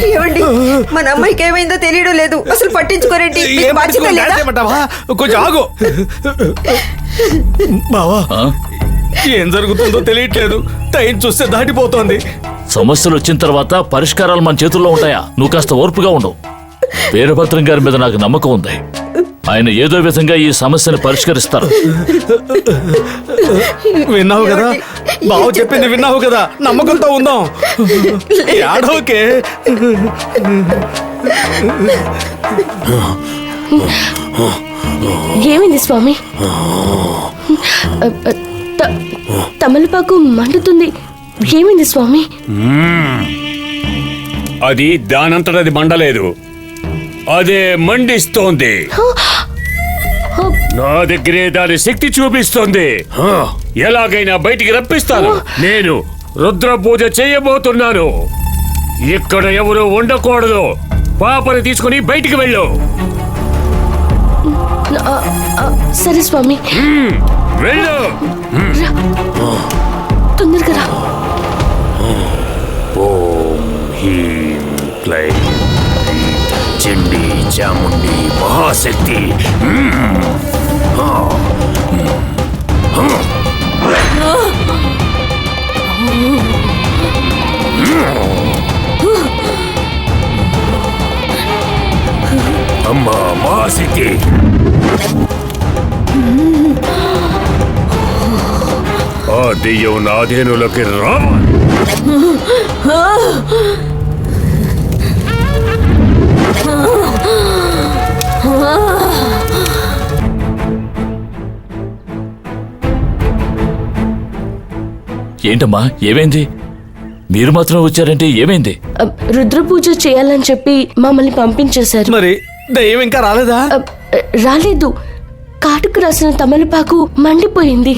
ఏమండి మన అమ్మాయికి ఏమైందో తెలియడం లేదు, అసలు పట్టించుకోరేంటి? మీకు బాధ్యత లేదా? కొంచెం ఆగు బావా. ఏం జరుగుతుందో తెలియట్లేదు, టైం చూస్తే దాటిపోతోంది. సమస్యలు వచ్చిన తర్వాత పరిష్కారాలు మన చేతుల్లో ఉంటాయా? నువ్వు కాస్త ఓర్పుగా ఉండవు. వీరభద్రం గారి మీద నాకు నమ్మకం ఉంది. ఆయన ఏదో విధంగా ఈ సమస్యను పరిష్కరిస్తారు. విన్నావు కదా బావ చెప్పింది, విన్నావు కదా, నమ్మకంతో ఉందాం. ఏడవకే. ఏమైంది స్వామి? తమలపాకు మండుతుంది, ఏమైంది స్వామి? అది దానంతట అది మండలేదు, అదే మండిస్తోంది. నా దగ్గరే దాని శక్తి చూపిస్తోంది. ఎలాగైనా బయటికి రప్పిస్తాను. నేను రుద్ర పూజ చేయబోతున్నాను. ఇక్కడ ఎవరు ఉండకూడదు. పాపని తీసుకుని బయటికి వెళ్ళు. సరే స్వామి, వెళ్ళు. తొందరగా రా. ఓం హ్రీం క్లైం చండీ చాముండి మహాశక్తి. అమ్మా మహాశక్తి. ఆ దెయ్యం నాదేనులకి రావాలి. ఏంటమ్మా, ఏమైంది? మీరు మాత్రం వచ్చారంటే ఏమైంది? రుద్ర పూజ చేయాలని చెప్పి మమ్మల్ని పంపించేశారు. మరి దయ్యం ఇంకా రాలేదా? రాలేదు. కాటుకు రాసిన తమలపాకు మండిపోయింది.